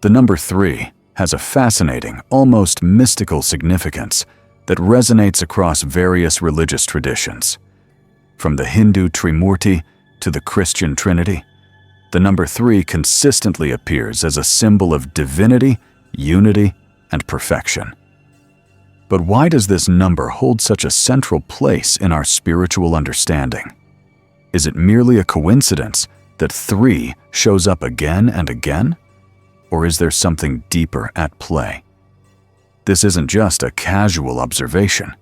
The number 3 has a fascinating, almost mystical significance that resonates across various religious traditions. From the Hindu Trimurti to the Christian Trinity, the number 3 consistently appears as a symbol of divinity, unity, and perfection. But why does this number hold such a central place in our spiritual understanding? Is it merely a coincidence that 3 shows up again and again? Or is there something deeper at play? This isn't just a casual observation.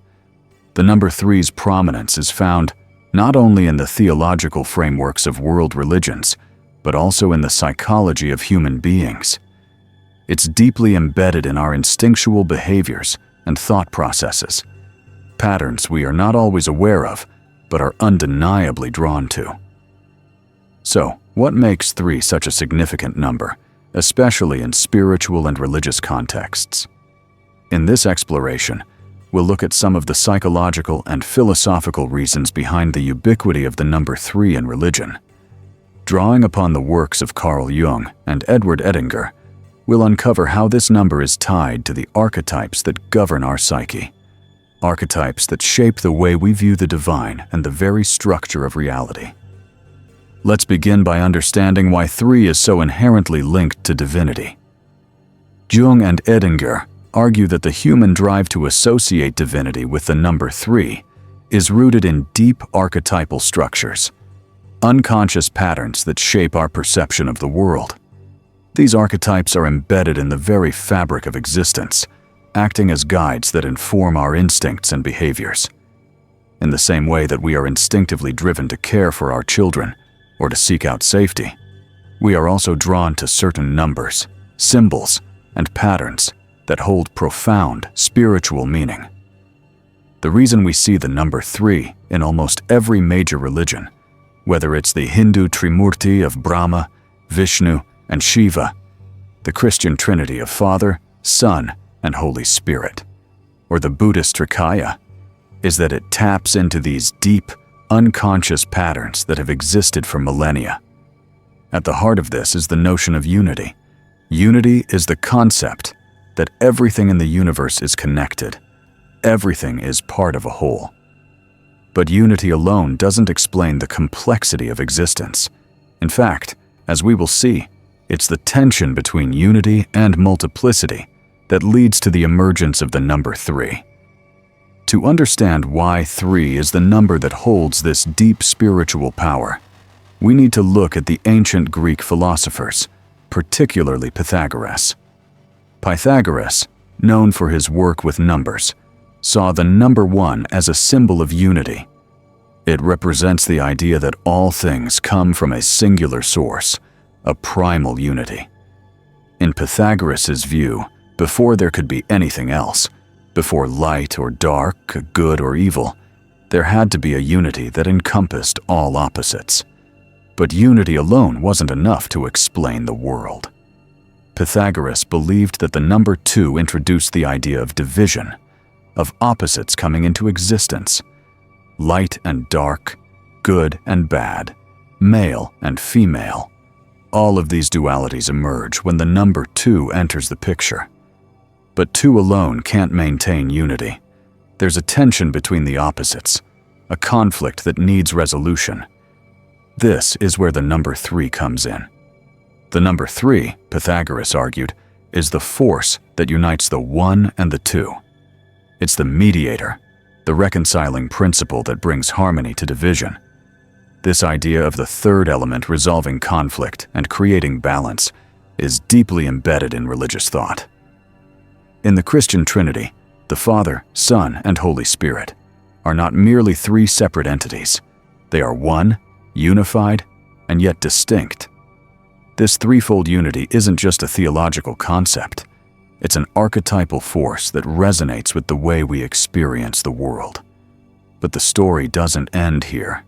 The number 3's prominence is found not only in the theological frameworks of world religions, but also in the psychology of human beings. It's deeply embedded in our instinctual behaviors and thought processes, patterns we are not always aware of, but are undeniably drawn to. So, what makes 3 such a significant number, especially in spiritual and religious contexts? In this exploration, we'll look at some of the psychological and philosophical reasons behind the ubiquity of the number 3 in religion. Drawing upon the works of Carl Jung and Edward Edinger, we'll uncover how this number is tied to the archetypes that govern our psyche, archetypes that shape the way we view the divine and the very structure of reality. Let's begin by understanding why 3 is so inherently linked to divinity. Jung and Edinger argue that the human drive to associate divinity with the number 3 is rooted in deep archetypal structures, unconscious patterns that shape our perception of the world. These archetypes are embedded in the very fabric of existence, acting as guides that inform our instincts and behaviors. In the same way that we are instinctively driven to care for our children or to seek out safety, we are also drawn to certain numbers, symbols, and patterns that hold profound spiritual meaning. The reason we see the number 3 in almost every major religion, whether it's the Hindu Trimurti of Brahma, Vishnu, and Shiva, the Christian Trinity of Father, Son, and Holy Spirit, or the Buddhist Trikaya, is that it taps into these deep, unconscious patterns that have existed for millennia. At the heart of this is the notion of unity. Unity is the concept that everything in the universe is connected. Everything is part of a whole. But unity alone doesn't explain the complexity of existence. In fact, as we will see, it's the tension between unity and multiplicity that leads to the emergence of the number 3. To understand why 3 is the number that holds this deep spiritual power, we need to look at the ancient Greek philosophers, particularly Pythagoras. Pythagoras, known for his work with numbers, saw the number 1 as a symbol of unity. It represents the idea that all things come from a singular source, a primal unity. In Pythagoras' view, before there could be anything else, before light or dark, good or evil, there had to be a unity that encompassed all opposites. But unity alone wasn't enough to explain the world. Pythagoras believed that the number 2 introduced the idea of division, of opposites coming into existence. Light and dark, good and bad, male and female. All of these dualities emerge when the number 2 enters the picture. But 2 alone can't maintain unity. There's a tension between the opposites, a conflict that needs resolution. This is where the number 3 comes in. The number 3, Pythagoras argued, is the force that unites the 1 and the 2. It's the mediator, the reconciling principle that brings harmony to division. This idea of the third element resolving conflict and creating balance is deeply embedded in religious thought. In the Christian Trinity, the Father, Son, and Holy Spirit are not merely 3 separate entities. They are one, unified, and yet distinct. This threefold unity isn't just a theological concept. It's an archetypal force that resonates with the way we experience the world. But the story doesn't end here.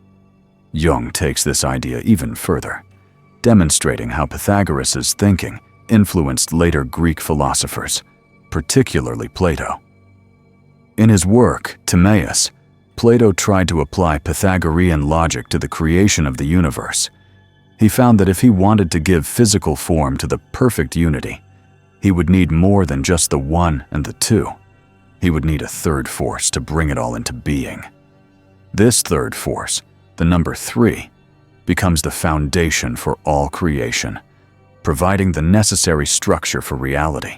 Jung takes this idea even further, demonstrating how Pythagoras' thinking influenced later Greek philosophers, particularly Plato. In his work, Timaeus, Plato tried to apply Pythagorean logic to the creation of the universe. He found that if he wanted to give physical form to the perfect unity, he would need more than just the one and the two. He would need a third force to bring it all into being. This third force, the number 3, becomes the foundation for all creation, providing the necessary structure for reality.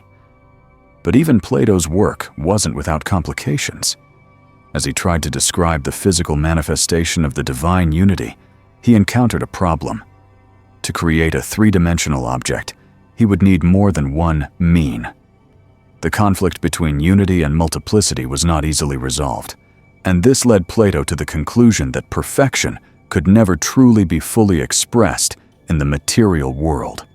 But even Plato's work wasn't without complications. As he tried to describe the physical manifestation of the divine unity, he encountered a problem. To create a three-dimensional object, he would need more than one mean. The conflict between unity and multiplicity was not easily resolved, and this led Plato to the conclusion that perfection could never truly be fully expressed in the material world.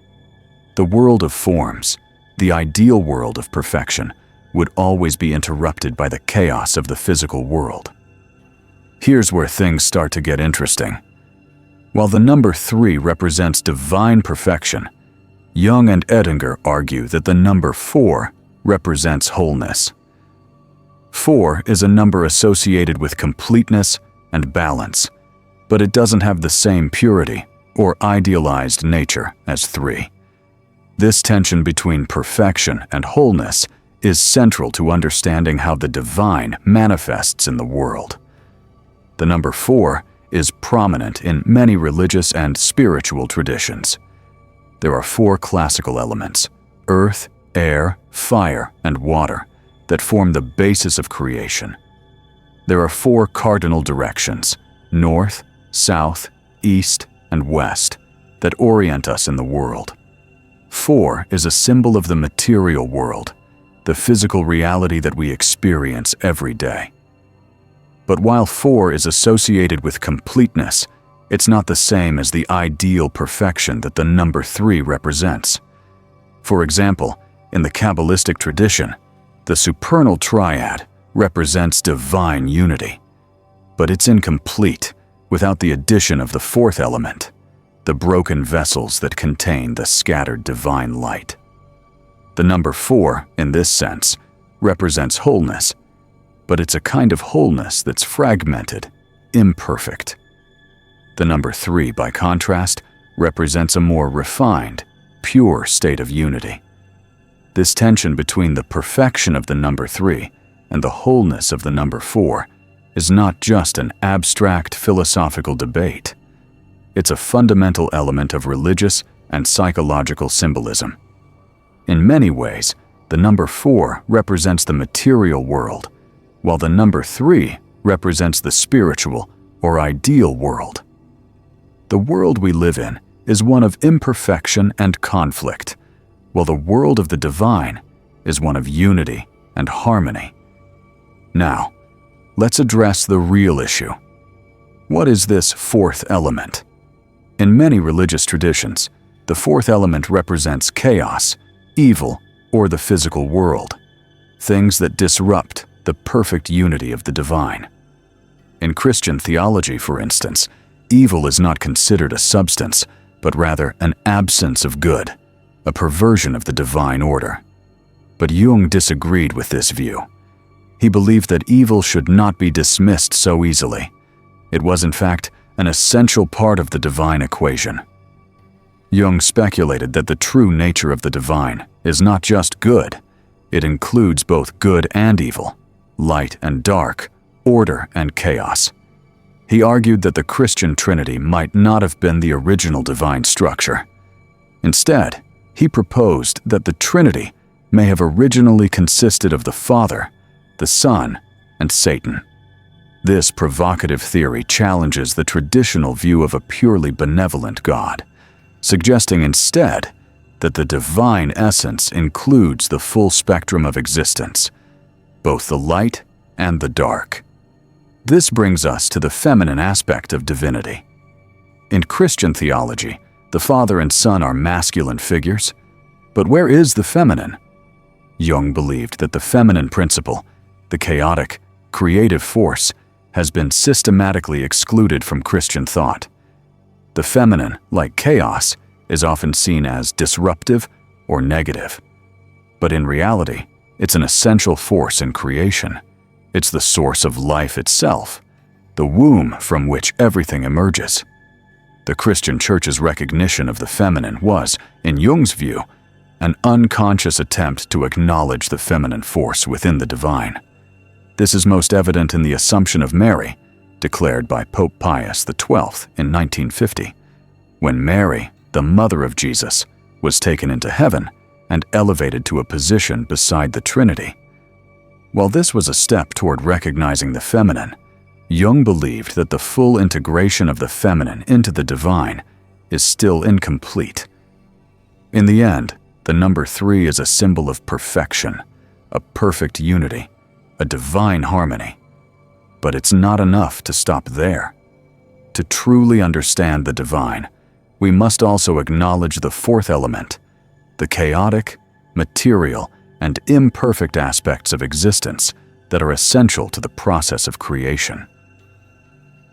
The world of forms, the ideal world of perfection, would always be interrupted by the chaos of the physical world. Here's where things start to get interesting. While the number 3 represents divine perfection, Jung and Edinger argue that the number 4 represents wholeness. 4 is a number associated with completeness and balance, but it doesn't have the same purity or idealized nature as 3. This tension between perfection and wholeness is central to understanding how the divine manifests in the world. The number 4 is prominent in many religious and spiritual traditions. There are 4 classical elements: earth, air, fire, and water, that form the basis of creation. There are 4 cardinal directions: north, south, east, and west, that orient us in the world. 4 is a symbol of the material world, the physical reality that we experience every day. But while 4 is associated with completeness, it's not the same as the ideal perfection that the number 3 represents. For example, in the Kabbalistic tradition, the supernal triad represents divine unity, but it's incomplete without the addition of the 4th element, the broken vessels that contain the scattered divine light. The number 4, in this sense, represents wholeness, but it's a kind of wholeness that's fragmented, imperfect. The number 3, by contrast, represents a more refined, pure state of unity. This tension between the perfection of the number 3 and the wholeness of the number 4 is not just an abstract philosophical debate. It's a fundamental element of religious and psychological symbolism. In many ways, the number 4 represents the material world, while the number 3 represents the spiritual or ideal world. The world we live in is one of imperfection and conflict, while the world of the divine is one of unity and harmony. Now, let's address the real issue. What is this 4th element? In many religious traditions, the 4th element represents chaos, evil, or the physical world, things that disrupt the perfect unity of the divine. In Christian theology, for instance, evil is not considered a substance, but rather an absence of good, a perversion of the divine order. But Jung disagreed with this view. He believed that evil should not be dismissed so easily. It was, in fact, an essential part of the divine equation. Jung speculated that the true nature of the divine is not just good. It includes both good and evil, light and dark, order and chaos. He argued that the Christian Trinity might not have been the original divine structure. Instead, he proposed that the Trinity may have originally consisted of the Father, the Son, and Satan. This provocative theory challenges the traditional view of a purely benevolent God, suggesting instead that the divine essence includes the full spectrum of existence, both the light and the dark. This brings us to the feminine aspect of divinity. In Christian theology, the Father and Son are masculine figures, but where is the feminine? Jung believed that the feminine principle, the chaotic, creative force, has been systematically excluded from Christian thought. The feminine, like chaos, is often seen as disruptive or negative. But in reality, it's an essential force in creation. It's the source of life itself, the womb from which everything emerges. The Christian Church's recognition of the feminine was, in Jung's view, an unconscious attempt to acknowledge the feminine force within the divine. This is most evident in the Assumption of Mary, declared by Pope Pius XII in 1950, when Mary, the mother of Jesus, was taken into heaven and elevated to a position beside the Trinity. While this was a step toward recognizing the feminine, Jung believed that the full integration of the feminine into the divine is still incomplete. In the end, the number 3 is a symbol of perfection, a perfect unity, a divine harmony. But it's not enough to stop there. To truly understand the divine, we must also acknowledge the 4th element, the chaotic, material, and imperfect aspects of existence that are essential to the process of creation.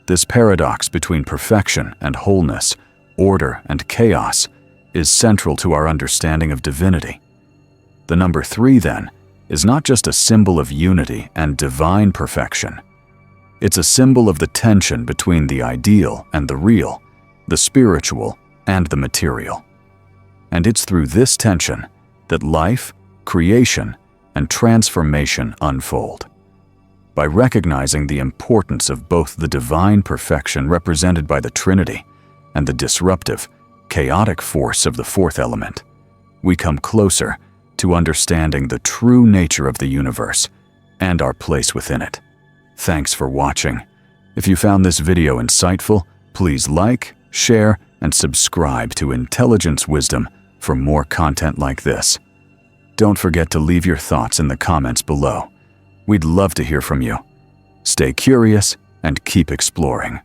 This paradox between perfection and wholeness, order and chaos, is central to our understanding of divinity. The number 3, then, is not just a symbol of unity and divine perfection. It's a symbol of the tension between the ideal and the real, the spiritual and the material. And it's through this tension that life, creation, and transformation unfold. By recognizing the importance of both the divine perfection represented by the Trinity and the disruptive, chaotic force of the 4th element, we come closer to understanding the true nature of the universe and our place within it. Thanks for watching. If you found this video insightful, please like, share, and subscribe to Intelligence Wisdom for more content like this. Don't forget to leave your thoughts in the comments below. We'd love to hear from you. Stay curious and keep exploring.